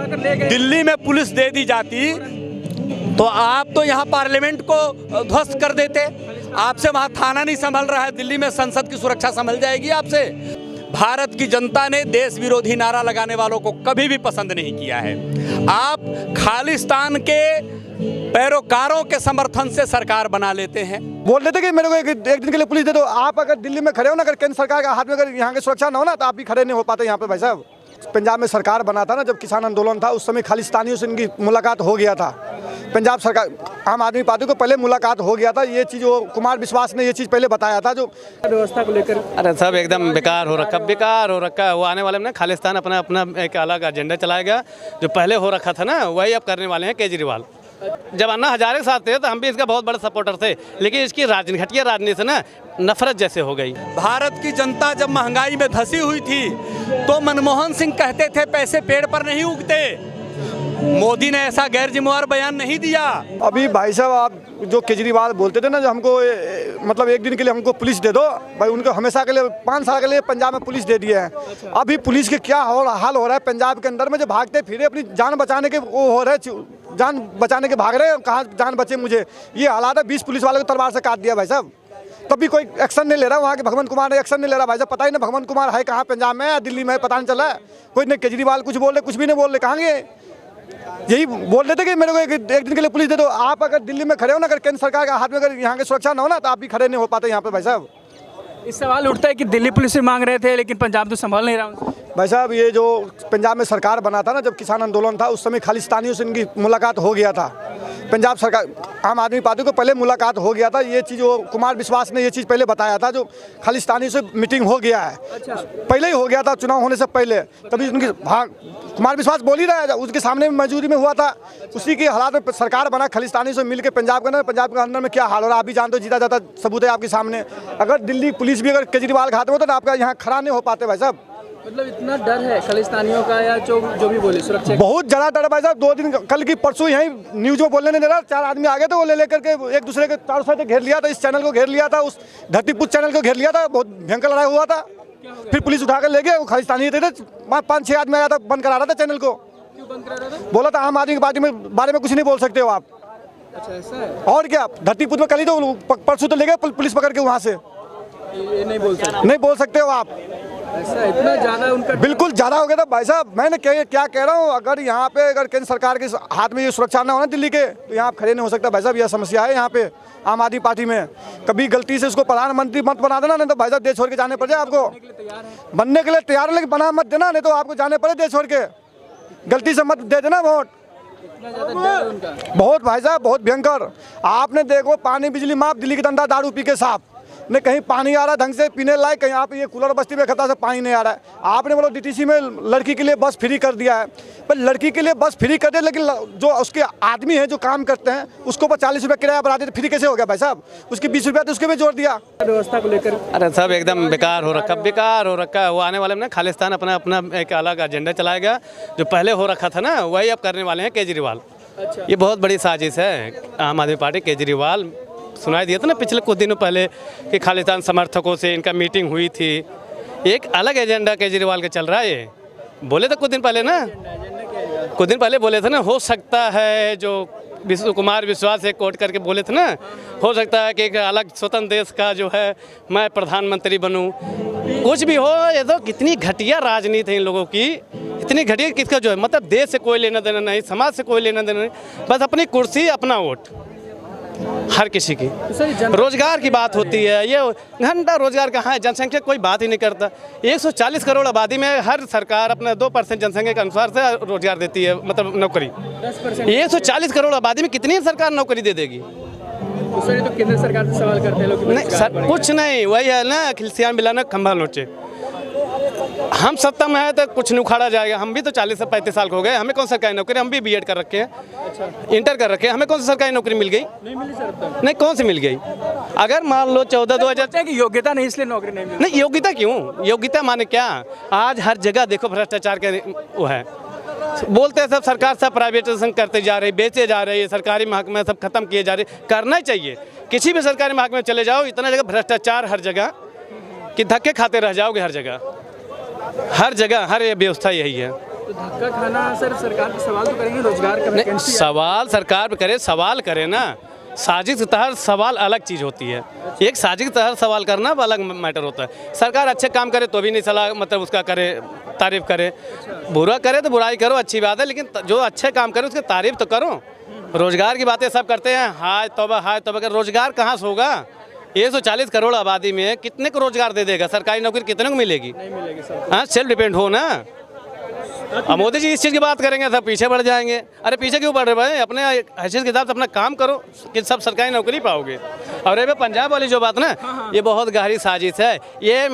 कर ले गए। दिल्ली में पुलिस दे दी जाती तो आप तो यहाँ पार्लियामेंट को ध्वस्त कर देते। आपसे वहाँ थाना नहीं संभल रहा है, दिल्ली में संसद की सुरक्षा संभल जाएगी आपसे। भारत की जनता ने देश विरोधी नारा लगाने वालों को कभी भी पसंद नहीं किया है। आप खालिस्तान के पैरोकारों के समर्थन से सरकार बना लेते हैं। बोल देते कि मेरे को एक दिन के लिए पुलिस दे दो। आप अगर दिल्ली में खड़े हो ना, अगर केंद्र सरकार का हाथ में अगर यहाँ की सुरक्षा ना हो ना, तो आप भी खड़े नहीं हो पाते यहाँ पे भाई साहब। पंजाब में सरकार बना था ना, जब किसान आंदोलन था, उस समय खालिस्तानियों से इनकी मुलाकात हो गया था। पंजाब सरकार आम आदमी पार्टी को पहले मुलाकात हो गया था। ये चीज़ वो कुमार विश्वास ने ये चीज़ पहले बताया था। जो व्यवस्था को लेकर अरे सब एकदम बेकार हो रखा है। वो आने वाले में ना खालिस्तान अपना एक अलग एजेंडा चलाएगा। जो पहले हो रखा था ना, वही अब करने वाले हैं केजरीवाल। जब अन्ना हजारे के साथ थे तो हम भी इसका बहुत बड़े सपोर्टर थे, लेकिन इसकी घटिया राजनीति से ना नफरत जैसे हो गई। भारत की जनता जब महंगाई में धंसी हुई थी तो मनमोहन सिंह कहते थे पैसे पेड़ पर नहीं उगते। मोदी ने ऐसा गैर जिम्मेवार बयान नहीं दिया। अभी भाई साहब आप जो केजरीवाल बोलते थे ना, जो हमको मतलब एक दिन के लिए हमको पुलिस दे दो भाई, उनको हमेशा के लिए 5 साल के लिए पंजाब में पुलिस दे दिए हैं। अभी पुलिस के क्या हाल हो रहा है पंजाब के अंदर में, जो भागते फिरे अपनी जान बचाने के वो हो रहे, जान बचाने के भाग रहे हैं। कहाँ जान बचे मुझे, ये हालात है। 20 पुलिस वालों को तलवार से काट दिया भाई साहब, तब भी कोई एक्शन नहीं ले रहा। वहाँ के भगवंत कुमार ने एक्शन नहीं ले रहा भाई साहब। पता ही नहीं भगवंत कुमार है कहाँ, पंजाब में है दिल्ली में, पता नहीं चला। कोई नहीं, केजरीवाल कुछ बोल रहे, कुछ भी नहीं बोल रहे, कहाँ गए। यही बोल देते कि मेरे को एक दिन के लिए पुलिस दे दो। आप अगर दिल्ली में खड़े हो ना, अगर केंद्र सरकार का हाथ में अगर यहाँ की सुरक्षा ना हो ना, तो आप भी खड़े नहीं हो पाते यहाँ पे भाई साहब। इस सवाल उठता है कि दिल्ली पुलिस से मांग रहे थे, लेकिन पंजाब तो संभाल नहीं रहा। भाई साहब ये जो पंजाब में सरकार बना था ना, जब किसान आंदोलन था, उस समय खालिस्तानियों से इनकी मुलाकात हो गया था। पंजाब सरकार आम आदमी पार्टी को पहले मुलाकात हो गया था। ये चीज़ वो कुमार विश्वास ने ये चीज़ पहले बताया था। जो खालिस्तानी से मीटिंग हो गया है, पहले ही हो गया था, चुनाव होने से पहले। तभी उनकी कुमार विश्वास बोल ही रहा है, उसके सामने मजबूरी में हुआ था। उसी के हालात में सरकार बना, खालिस्तानी से मिल के पंजाब के अंदर, पंजाब के अंदर में क्या हाल हो रहा है आप भी जानते हो। जीता जाता सबूत है आपके सामने। अगर दिल्ली पुलिस भी अगर केजरीवाल के हाथ में होता तो आपका यहाँ खड़ा नहीं हो पाते भाई साहब। मतलब इतना डर है खालिस्तानियों का, या जो भी बोले सुरक्षा बहुत ज़्यादा डर भाई साहब। 2 दिन कल की परसों यहीं न्यूज़ में बोलने नहीं दे रहा। 4 आदमी आ गए थे, वो ले लेकर के एक दूसरे के चारों साइड घेर लिया था। इस चैनल को घेर लिया था, उस धरतीपुत्र चैनल को घेर लिया था। बहुत भयंकर लड़ाई हुआ था। फिर पुलिस उठा कर ले गए। वो खालिस्तानी थे, 5-6 आदमी आया था, बंद करा रहा था चैनल को। क्यों बंद करा रहा था? बोला था आम आदमी की पार्टी में बारे में कुछ नहीं बोल सकते हो आप। अच्छा ऐसा है। और क्या, धरतीपुत्र में कल ही तो परसों तो ले गए पुलिस पकड़ के वहाँ से। ये नहीं बोल सकते हो आप। ऐसा इतना ज़्यादा उनका बिल्कुल ज़्यादा हो गया था भाई साहब। मैंने क्या कह रहा हूँ, अगर यहाँ पे अगर केंद्र सरकार के हाथ में ये सुरक्षा ना हो ना दिल्ली के, तो यहाँ खड़े नहीं हो सकता भाई साहब। यह समस्या है यहाँ पे आम आदमी पार्टी में। कभी गलती से उसको प्रधानमंत्री मत बना देना, नहीं तो भाई साहब देश छोड़ के जाने पड़ जाए आपको। बनने के लिए तैयार है, लेकिन बना मत देना, नहीं तो आपको जाने पड़े देश छोड़ के। गलती से मत दे देना वोट। इतना ज़्यादा डर है उनका बहुत भाई साहब, बहुत भयंकर। आपने देखो पानी बिजली माफ, दिल्ली के धंधा दारू पी के साफ। नहीं कहीं पानी आ रहा ढंग से पीने लायक, कहीं आप ये कूलर बस्ती में खतरा से पानी नहीं आ रहा है। आपने बोलो डीटीसी में लड़की के लिए बस फ्री कर दिया है, पर लड़की के लिए बस फ्री कर दिया, लेकिन जो उसके आदमी हैं जो काम करते हैं उसको ऊपर 40 रुपये किराया बढ़ा देते, फ्री कैसे हो गया भाई साहब। उसकी 20 रुपया तो उसके भी जोड़ दिया। व्यवस्था को लेकर अरे सब एकदम बेकार हो रखा है। वो आने वाले में ना खालिस्तान अपना एक अलग एजेंडा चलाएगा। जो पहले हो रखा था ना, वही अब करने वाले हैं केजरीवाल। अच्छा। ये बहुत बड़ी साजिश है आम आदमी पार्टी। केजरीवाल सुनाई दिया था ना पिछले कुछ दिनों पहले कि खालिस्तान समर्थकों से इनका मीटिंग हुई थी। एक अलग एजेंडा केजरीवाल का चल रहा है। ये बोले थे कुछ दिन पहले ना, कुछ दिन पहले बोले थे ना, हो सकता है जो कुमार विश्वास से कोट करके बोले थे ना, हो सकता है कि एक अलग स्वतंत्र देश का जो है मैं प्रधानमंत्री बनूं। कुछ भी हो, ये तो कितनी घटिया राजनीति है इन लोगों की। इतनी घटिया किसका जो है, मतलब देश से कोई लेना देना नहीं, समाज से कोई लेना देना नहीं, बस अपनी कुर्सी अपना वोट। हर किसी की रोजगार की बात होती है, ये घंटा रोजगार कहाँ है। जनसंख्या कोई बात ही नहीं करता। 140 करोड़ आबादी में हर सरकार अपना 2% जनसंख्या के अनुसार से रोजगार देती है, मतलब नौकरी। 140 करोड़ आबादी में कितनी सरकार नौकरी दे देगी। तो केंद्र सरकार से सवाल करते हैं लोग। नहीं सर, कुछ नहीं, वही है ना, खिलसियान मिलाना खंभा नोचे। हम सत्ता में है तो कुछ नहीं उखाड़ा जाएगा। हम भी तो 40 से 35 साल को हो गए, हमें कौन सरकारी नौकरी, हम भी बीएड कर रखे हैं। अच्छा। इंटर कर रखे हैं, हमें कौन सी सरकारी नौकरी मिल गई? नहीं मिली सर अब तक। नहीं, कौन सी मिल गई? अगर मान लो 14-2000 की योग्यता नहीं, इसलिए नौकरी नहीं मिली। नहीं, योग्यता क्यों? योग्यता माने क्या? आज हर जगह देखो भ्रष्टाचार के वो है। बोलते हैं सब सरकार सब प्राइवेटाइजेशन करते जा रही, बेचे जा रही है, सरकारी महकमे सब खत्म किए जा रहे। करना ही चाहिए। किसी भी सरकारी महकमे में चले जाओ, इतना जगह भ्रष्टाचार हर जगह कि धक्के खाते रह जाओगे। हर जगह हर ये व्यवस्था यही है। तो धक्का खाना सर, सरकार पे सवाल तो करेंगे, रोजगार का नहीं, वैकेंसी सवाल सरकार पे करे, सवाल करे ना। साजिश के तहत सवाल अलग चीज़ होती है, एक साजिश के तहत सवाल करना अलग मैटर होता है। सरकार अच्छे काम करे तो भी नहीं सलाह मतलब उसका करे, तारीफ करे, बुरा करे तो बुराई करो, अच्छी बात है, लेकिन जो अच्छे काम करे उसकी तारीफ तो करो। रोजगार की बातें सब करते हैं, हाय तौबा कर, रोजगार कहाँ से होगा? 140 करोड़ आबादी में कितने को रोजगार दे देगा? सरकारी नौकरी कितने को मिलेगी? नहीं मिलेगी सर। हाँ, सेल्फ डिपेंड हो ना। अब मोदी जी इस चीज़ की बात करेंगे सब पीछे बढ़ जाएंगे। अरे पीछे क्यों बढ़ रहे भाई? अपने हैसियत के हिसाब से अपना काम करो कि सब सरकारी नौकरी पाओगे। और ये पंजाब वाली जो बात ना, ये बहुत गहरी साजिश है ये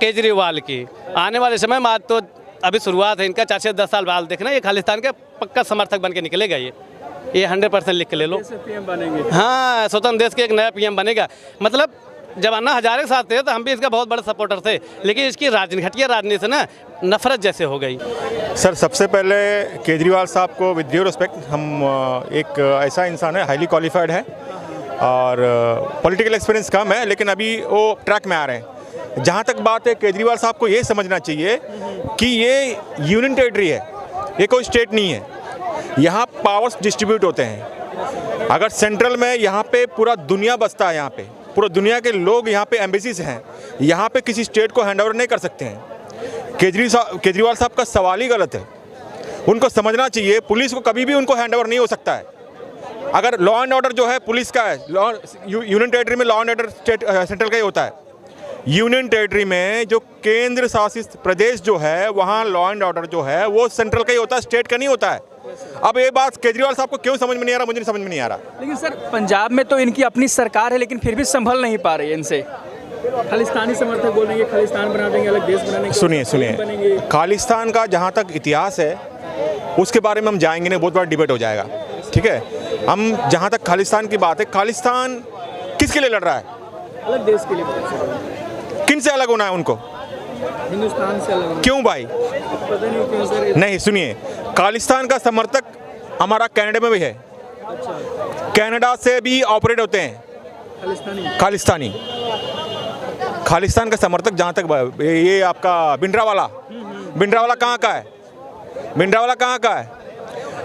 केजरीवाल की। आने वाले समय में, आज तो अभी शुरुआत है इनका, 4 से 10 साल बाद देखना ये खालिस्तान का पक्का समर्थक बन के निकलेगा। ये 100% लिख के ले लो। पीएम बनेंगे। हाँ, स्वतंत्र देश के एक नया पीएम बनेगा। मतलब जब अन्ना हजारे के साथ थे तो हम भी इसका बहुत बड़े सपोर्टर थे, लेकिन इसकी घटिया राजनीति से ना नफरत जैसे हो गई। सर, सबसे पहले केजरीवाल साहब को विद ड्यू रिस्पेक्ट, हम एक ऐसा इंसान है, हाईली क्वालिफाइड है और पॉलिटिकल एक्सपीरियंस कम है, लेकिन अभी वो ट्रैक में आ रहे हैं। जहाँ तक बात है, केजरीवाल साहब को ये समझना चाहिए कि ये यूनियन टेरिटरी है, ये कोई स्टेट नहीं है। यहाँ पावर्स डिस्ट्रीब्यूट होते हैं। अगर सेंट्रल में यहाँ पे पूरा दुनिया बसता है, यहाँ पे पूरा दुनिया के लोग यहाँ पे एम्बेसीज हैं, यहाँ पे किसी स्टेट को हैंड ओवर नहीं कर सकते हैं। केजरीवाल साहब का सवाल ही गलत है। उनको समझना चाहिए पुलिस को कभी भी उनको हैंड ओवर नहीं हो सकता है। अगर लॉ एंड ऑर्डर जो है पुलिस का है, यूनियन टेरिटरी में law and order state central का ही होता है। यूनियन टेरिटरी में जो केंद्र शासित प्रदेश जो है, वहाँ लॉ एंड ऑर्डर जो है वो सेंट्रल का ही होता है, स्टेट का नहीं होता है। अब ये बात केजरीवाल साहब को क्यों समझ में नहीं आ रहा, मुझे समझ में नहीं आ रहा। लेकिन सर, पंजाब में तो इनकी अपनी सरकार है, लेकिन फिर भी संभल नहीं पा रही है इनसे। खालिस्तानी समर्थक बोलेंगे खालिस्तान बना देंगे, अलग देश बनाने के, सुनिए, खालिस्तान का जहाँ तक इतिहास है उसके बारे में हम जाएंगे नहीं, बहुत बड़ा डिबेट हो जाएगा। ठीक है, हम जहाँ तक खालिस्तान की बात है, खालिस्तान किसके लिए लड़ रहा है? अलग देश के लिए। किन से अलग होना है उनको? हिंदुस्तान से अलग। क्यों भाई? पता नहीं क्यों सर। नहीं, सुनिए, खालिस्तान का समर्थक हमारा कनाडा में भी है। कनाडा से भी ऑपरेट होते हैं खालिस्तानी। खालिस्तान का समर्थक जहाँ तक ये आपका भिंडरावाला कहाँ का है? भिंडरावाला कहाँ का है?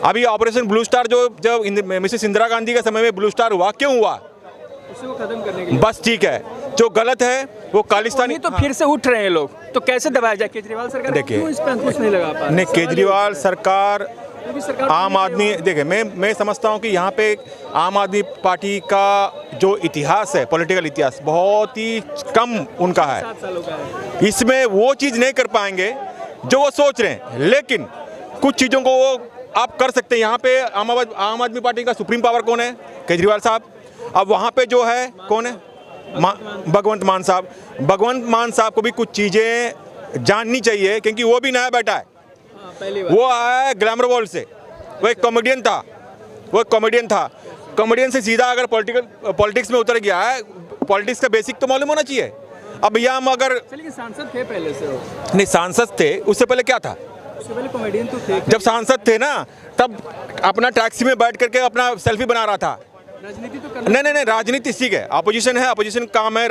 अभी ऑपरेशन ब्लू स्टार जो जब मिसेस इंदिरा गांधी के समय में ब्लू स्टार हुआ, क्यों हुआ? उसी को खत्म करने के लिए। बस ठीक है, जो गलत है वो खालिस्तानी। तो फिर से उठ रहे हैं लोग, तो कैसे दबाया जाए? केजरीवाल सरकार देखिए, क्यों इस पर अंकुश नहीं लगा पा रही? नहीं, केजरीवाल सरकार आम आदमी, देखिए मैं समझता हूँ कि यहाँ पे आम आदमी पार्टी का जो इतिहास है, पॉलिटिकल इतिहास बहुत ही कम उनका है। 7 सालों का है। इसमें वो चीज़ नहीं कर पाएंगे जो वो सोच रहे हैं, लेकिन कुछ चीज़ों को वो आप कर सकते हैं। यहाँ पे आम आदमी पार्टी का सुप्रीम पावर कौन है? केजरीवाल साहब। अब वहाँ पे जो है कौन है? भगवंत मान साहब। भगवंत मान साहब को भी कुछ चीज़ें जाननी चाहिए, क्योंकि वो भी नया बैठा है। वो आया है ग्लैमर वर्ल्ड से, वो एक कॉमेडियन था। कॉमेडियन से सीधा अगर पॉलिटिक्स में उतर गया है, पॉलिटिक्स का बेसिक तो मालूम होना चाहिए। अब भैया हम अगर सांसद थे पहले से, नहीं सांसद थे, उससे पहले क्या था? उससे पहले कॉमेडियन तो थे। जब सांसद थे ना, तब अपना टैक्सी में बैठ करके अपना सेल्फी बना रहा था। राजनीति तो नहीं, राजनीति ठीक है, अपोजिशन है, अपोजिशन काम है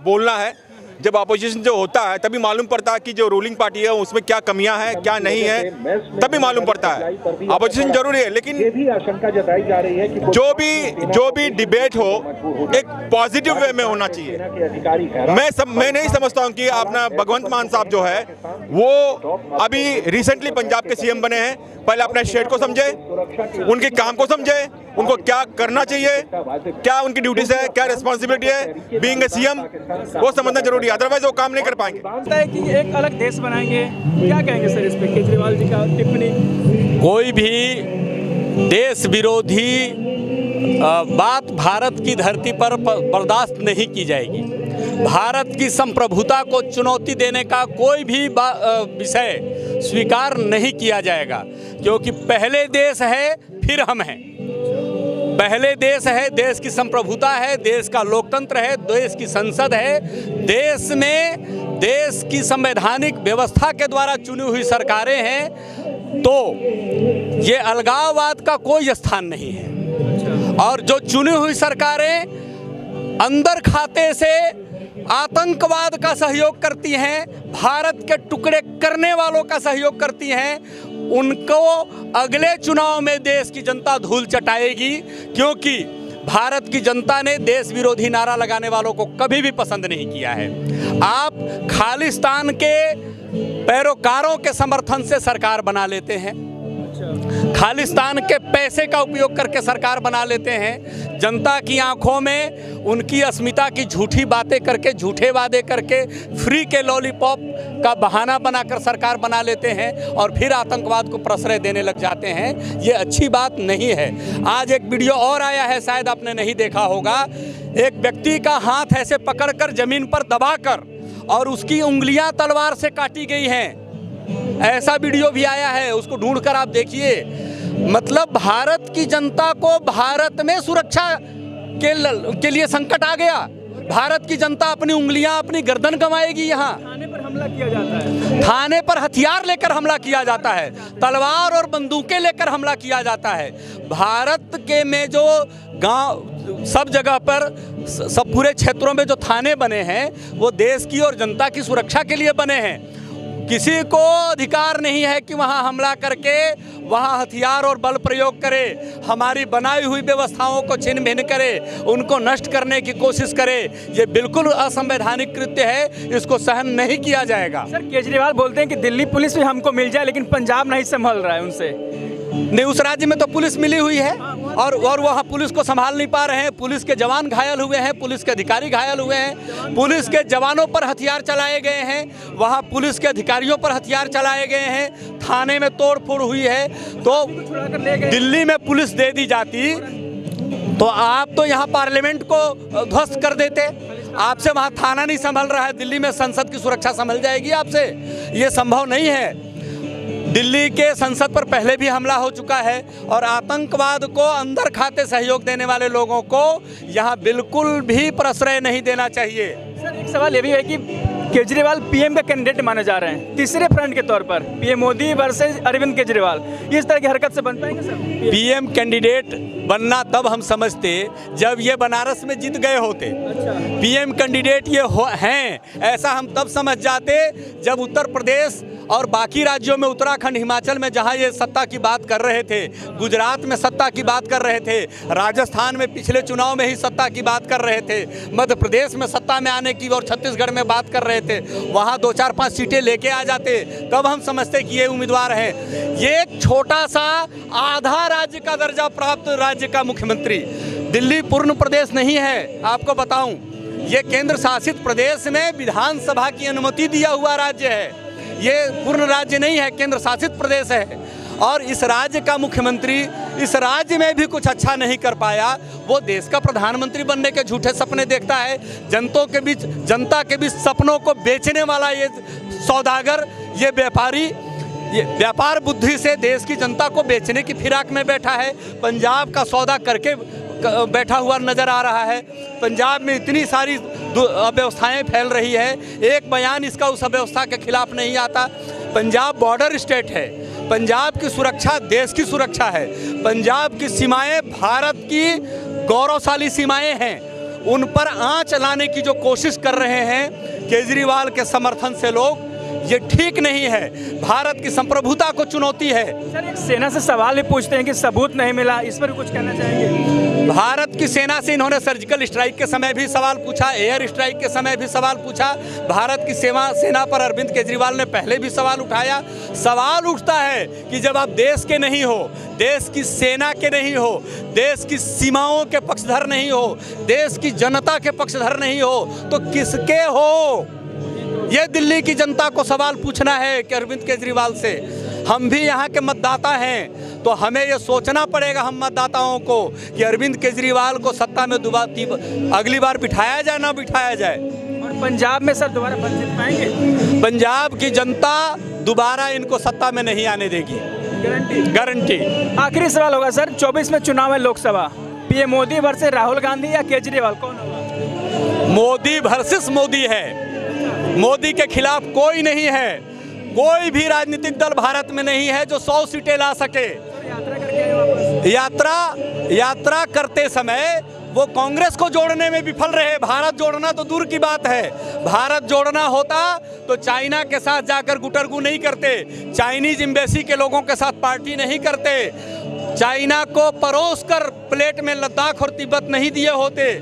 बोलना है। जब अपोजिशन जो होता है तभी मालूम पड़ता है कि जो रूलिंग पार्टी है उसमें क्या कमियां हैं, क्या नहीं है, तभी मालूम पड़ता है। अपोजिशन जरूरी है, लेकिन आशंका जताई जा रही है कि जो भी डिबेट हो एक पॉजिटिव वे में होना चाहिए। मैं नहीं समझता हूं कि अपना भगवंत मान साहब जो है वो अभी रिसेंटली पंजाब के सीएम बने हैं, पहले अपने स्टेट को समझे, उनके काम को समझे, उनको क्या करना चाहिए, क्या उनकी ड्यूटीज है, क्या रिस्पॉन्सिबिलिटी है बीइंग ए सीएम, वो समझना जरूरी है, अदरवाइज वो काम नहीं कर पाएंगे। लगता है कि एक अलग देश बनाएंगे, क्या कहेंगे सर इस पे केजरीवाल जी का टिप्पणी? कोई भी देश विरोधी बात भारत की धरती पर बर्दाश्त नहीं की जाएगी। भारत की संप्रभुता को चुनौती देने का कोई भी विषय स्वीकार नहीं किया जाएगा, क्योंकि पहले देश है फिर हम हैं। पहले देश है, देश की संप्रभुता है, देश का लोकतंत्र है, देश की संसद है, देश में देश की संवैधानिक व्यवस्था के द्वारा चुनी हुई सरकारें हैं, तो ये अलगाववाद का कोई स्थान नहीं है। और जो चुनी हुई सरकारें अंदर खाते से आतंकवाद का सहयोग करती हैं, भारत के टुकड़े करने वालों का सहयोग करती हैं, उनको अगले चुनाव में देश की जनता धूल चटाएगी, क्योंकि भारत की जनता ने देश विरोधी नारा लगाने वालों को कभी भी पसंद नहीं किया है। आप खालिस्तान के पैरोकारों के समर्थन से सरकार बना लेते हैं, खालिस्तान के पैसे का उपयोग करके सरकार बना लेते हैं, जनता की आंखों में उनकी अस्मिता की झूठी बातें करके, झूठे वादे करके, फ्री के लॉलीपॉप का बहाना बनाकर सरकार बना लेते हैं और फिर आतंकवाद को प्रश्रय देने लग जाते हैं। ये अच्छी बात नहीं है। आज एक वीडियो और आया है, शायद आपने नहीं देखा होगा, एक व्यक्ति का हाथ ऐसे पकड़कर जमीन पर दबाकर और उसकी उंगलियां तलवार से काटी गई हैं। ऐसा वीडियो भी आया है, उसको ढूंढकर आप देखिए। मतलब भारत की जनता को भारत में सुरक्षा के लिए संकट आ गया। भारत की जनता अपनी उंगलियां, अपनी गर्दन गंवाएगी। यहाँ थाने पर हमला किया जाता है, थाने पर हथियार लेकर हमला किया जाता है, तलवार और बंदूकें लेकर हमला किया जाता है। भारत के में जो गांव, सब जगह पर, सब पूरे क्षेत्रों में जो थाने बने हैं वो देश की और जनता की सुरक्षा के लिए बने हैं। किसी को अधिकार नहीं है कि वहां हमला करके वहां हथियार और बल प्रयोग करे, हमारी बनाई हुई व्यवस्थाओं को छिन भिन करे, उनको नष्ट करने की कोशिश करे। ये बिल्कुल असंवैधानिक कृत्य है, इसको सहन नहीं किया जाएगा। सर केजरीवाल बोलते हैं कि दिल्ली पुलिस भी हमको मिल जाए, लेकिन पंजाब नहीं संभल रहा है उनसे। नहीं, उस राज्य में तो पुलिस मिली हुई है और वहाँ पुलिस को संभाल नहीं पा रहे हैं। पुलिस के जवान घायल हुए हैं, पुलिस के अधिकारी घायल हुए हैं, पुलिस के जवानों पर हथियार चलाए गए हैं, वहाँ पुलिस के अधिकारियों पर हथियार चलाए गए हैं, थाने में तोड़ फोड़ हुई है। तो दिल्ली में पुलिस दे दी जाती तो आप तो यहाँ पार्लियामेंट को ध्वस्त कर देते। आपसे वहाँ थाना नहीं संभल रहा है, दिल्ली में संसद की सुरक्षा संभल जाएगी आपसे? ये संभव नहीं है। दिल्ली के संसद पर पहले भी हमला हो चुका है और आतंकवाद को अंदर खाते सहयोग देने वाले लोगों को यहाँ बिल्कुल भी प्रश्रय नहीं देना चाहिए। सर एक सवाल ये भी है कि केजरीवाल पीएम का कैंडिडेट माने जा रहे हैं, तीसरे फ्रंट के तौर पर पीएम मोदी वर्सेस अरविंद केजरीवाल, इस तरह की हरकत से बन पाएंगे सर? पीएम कैंडिडेट बनना तब हम समझते जब ये बनारस में जीत गए होते। पीएम कैंडिडेट ये हैं ऐसा हम तब समझ जाते जब उत्तर प्रदेश और बाकी राज्यों में, उत्तराखंड, हिमाचल में जहां ये सत्ता की बात कर रहे थे, गुजरात में सत्ता की बात कर रहे थे, राजस्थान में पिछले चुनाव में ही सत्ता की बात कर रहे थे, मध्य प्रदेश में सत्ता में आने की और छत्तीसगढ़ में बात कर रहे थे, वहां 2-4-5 सीटें लेके आ जाते, तब हम समझते कि ये उम्मीदवार हैं। ये एक छोटा सा आधा राज्य का दर्जा प्राप्त राज्य का मुख्यमंत्री, दिल्ली पूर्ण प्रदेश नहीं है। आपको बताऊं, ये केंद्र शासित प्रदेश में विधानसभा की अनुमति दिया हुआ राज्य है, ये पूर्ण राज्य नहीं है, केंद्र शासित प्रदेश है। और इस राज्य का मुख्यमंत्री इस राज्य में भी कुछ अच्छा नहीं कर पाया, वो देश का प्रधानमंत्री बनने के झूठे सपने देखता है। जनता के बीच सपनों को बेचने वाला ये सौदागर, ये व्यापारी, ये व्यापार बुद्धि से देश की जनता को बेचने की फिराक में बैठा है, पंजाब का सौदा करके बैठा हुआ नजर आ रहा है। पंजाब में इतनी सारी अव्यवस्थाएं फैल रही है, एक बयान इसका उस अव्यवस्था के खिलाफ नहीं आता। पंजाब बॉर्डर स्टेट है, पंजाब की सुरक्षा देश की सुरक्षा है, पंजाब की सीमाएं भारत की गौरवशाली सीमाएं हैं, उन पर आंच लाने की जो कोशिश कर रहे हैं केजरीवाल के समर्थन से लोग, ये ठीक नहीं है, भारत की संप्रभुता को चुनौती है। सर एक सेना से सवाल भी पूछते हैं कि सबूत नहीं मिला, इस पर कुछ कहना चाहेंगे? भारत की सेना से इन्होंने सर्जिकल स्ट्राइक के समय भी सवाल पूछा, एयर स्ट्राइक के समय भी सवाल पूछा, भारत की सेना पर अरविंद केजरीवाल ने पहले भी सवाल उठाया। सवाल उठता है कि जब आप देश के नहीं हो, देश की सेना के नहीं हो, देश की सीमाओं के पक्षधर नहीं हो, देश की जनता के पक्षधर नहीं हो, तो किसके हो? ये दिल्ली की जनता को सवाल पूछना है कि अरविंद केजरीवाल से। हम भी यहाँ के मतदाता हैं, तो हमें ये सोचना पड़ेगा हम मतदाताओं को कि अरविंद केजरीवाल को सत्ता में अगली बार बिठाया जाए ना बिठाया जाए। और पंजाब में सर दोबारा बन जीत पाएंगे? पंजाब की जनता दोबारा इनको सत्ता में नहीं आने देगी, गारंटी। आखिरी सवाल होगा सर, 24 में चुनाव है लोकसभा, पीएम मोदी वर्सेस राहुल गांधी या केजरीवाल, कौन होगा? मोदी वर्सेस मोदी है, मोदी के खिलाफ कोई नहीं है, कोई भी राजनीतिक दल भारत में नहीं है जो 100 सीटें ला सके। यात्रा करते समय वो कांग्रेस को जोड़ने में विफल रहे। भारत जोड़ना तो दूर की बात है, भारत जोड़ना होता तो चाइना के साथ जाकर गुटरगू नहीं करते, चाइनीज एम्बेसी के लोगों के साथ पार्टी नहीं करते, चाइना को परोस कर प्लेट में लद्दाख और तिब्बत नहीं दिए होते,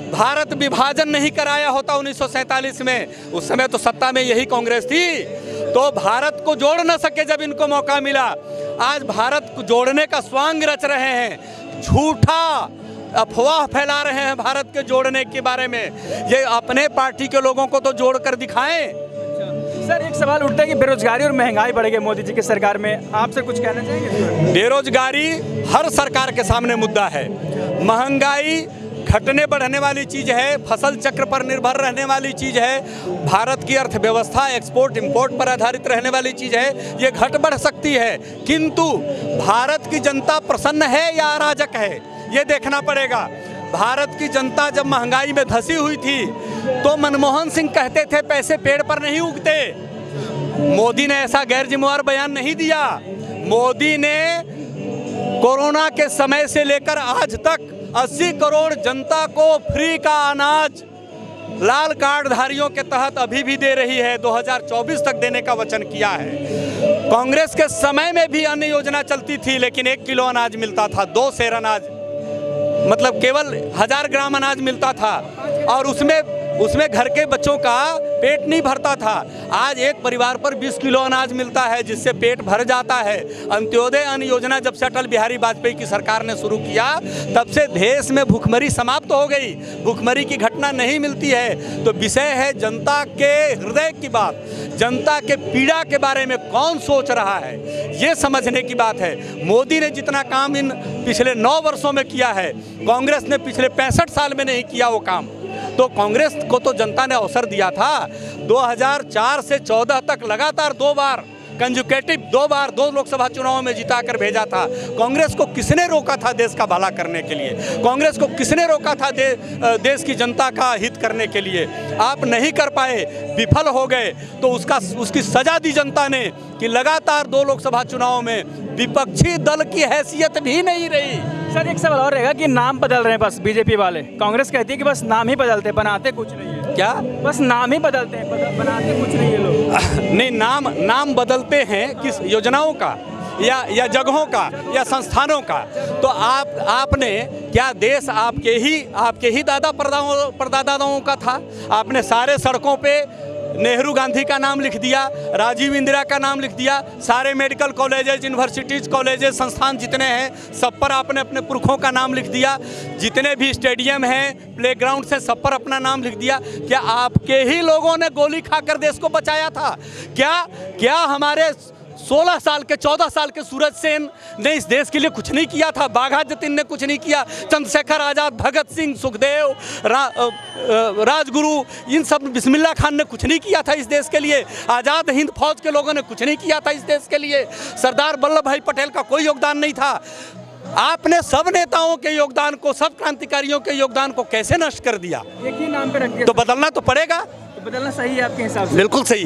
भारत विभाजन नहीं कराया होता 1947 में। उस समय तो सत्ता में यही कांग्रेस थी। तो भारत को जोड़ न सके जब इनको मौका मिला, आज भारत को जोड़ने का स्वांग रच रहे हैं, झूठा अफवाह फैला रहे हैं भारत के जोड़ने के बारे में। ये अपने पार्टी के लोगों को तो जोड़कर दिखाएं। सर एक सवाल उठता है कि बेरोजगारी और महंगाई बढ़ गई मोदी जी की सरकार में, आपसे कुछ कहना चाहेंगे? बेरोजगारी हर सरकार के सामने मुद्दा है, महंगाई घटने बढ़ने वाली चीज़ है, फसल चक्र पर निर्भर रहने वाली चीज़ है, भारत की अर्थव्यवस्था एक्सपोर्ट इंपोर्ट पर आधारित रहने वाली चीज़ है, ये घट बढ़ सकती है। किंतु भारत की जनता प्रसन्न है या अराजक है, ये देखना पड़ेगा। भारत की जनता जब महंगाई में धंसी हुई थी तो मनमोहन सिंह कहते थे पैसे पेड़ पर नहीं उगते। मोदी ने ऐसा गैर जिम्मेदार बयान नहीं दिया। मोदी ने कोरोना के समय से लेकर आज तक 80 करोड़ जनता को फ्री का अनाज लाल कार्ड धारियों के तहत अभी भी दे रही है, 2024 तक देने का वचन किया है। कांग्रेस के समय में भी अन्य योजना चलती थी, लेकिन 1 किलो अनाज मिलता था, 2 सेर अनाज, मतलब केवल 1000 ग्राम अनाज मिलता था, और उसमें घर के बच्चों का पेट नहीं भरता था। आज एक परिवार पर 20 किलो अनाज मिलता है, जिससे पेट भर जाता है। अंत्योदय अन्न योजना जब से अटल बिहारी वाजपेयी की सरकार ने शुरू किया, तब से देश में भूखमरी समाप्त हो गई, भूखमरी की घटना नहीं मिलती है। तो विषय है जनता के हृदय की बात, जनता के पीड़ा के बारे में कौन सोच रहा है, ये समझने की बात है। मोदी ने जितना काम इन पिछले 9 वर्षों में किया है, कांग्रेस ने पिछले 65 साल में नहीं किया वो काम। तो कांग्रेस को तो जनता ने अवसर दिया था। 2004 से 14 तक लगातार 2 बार कंजुकेटिव 2 लोकसभा चुनावों में जिताकर भेजा था। कांग्रेस को किसने रोका था देश का भला करने के लिए? कांग्रेस को किसने रोका था देश की जनता का हित करने के लिए? आप नहीं कर पाए, विफल हो गए, तो उसकी सजा दी जनता ने कि लगातार 2 लोकसभा चुनावों में विपक्षी दल की हैसियत भी नहीं रही। सर एक सवाल और रहेगा कि नाम बदल रहे हैं बस बीजेपी वाले, कांग्रेस कहती है कि बस नाम ही बदलते, बनाते कुछ नहीं है। क्या? बस नाम ही बदलते हैं, बनाते कुछ नहीं है लोग। नहीं, नाम बदलते हैं किस योजनाओं का या जगहों का या संस्थानों का। तो आपने क्या देश आपके ही दादा परदादाओं का था? आपने सारे सड़कों पे नेहरू गांधी का नाम लिख दिया, राजीव इंदिरा का नाम लिख दिया, सारे मेडिकल कॉलेजेस, यूनिवर्सिटीज़, कॉलेजेस, संस्थान जितने हैं सब पर आपने अपने पुरखों का नाम लिख दिया। जितने भी स्टेडियम हैं, प्लेग्राउंड से, सब पर अपना नाम लिख दिया। क्या आपके ही लोगों ने गोली खाकर देश को बचाया था? क्या हमारे 16 साल के 14 साल के सूरज सेन ने इस देश के लिए कुछ नहीं किया था? बाघा जतिन ने कुछ नहीं किया? चंद्रशेखर आज़ाद, भगत सिंह, सुखदेव, राजगुरु, इन सब, बिस्मिल्लाह खान ने कुछ नहीं किया था इस देश के लिए? आज़ाद हिंद फौज के लोगों ने कुछ नहीं किया था इस देश के लिए? सरदार वल्लभ भाई पटेल का कोई योगदान नहीं था? आपने सब नेताओं के योगदान को, सब क्रांतिकारियों के योगदान को कैसे नष्ट कर दिया? एक ही नाम पे रख दिया। तो बदलना तो पड़ेगा। बदलना सही है आपके हिसाब से? बिल्कुल सही है।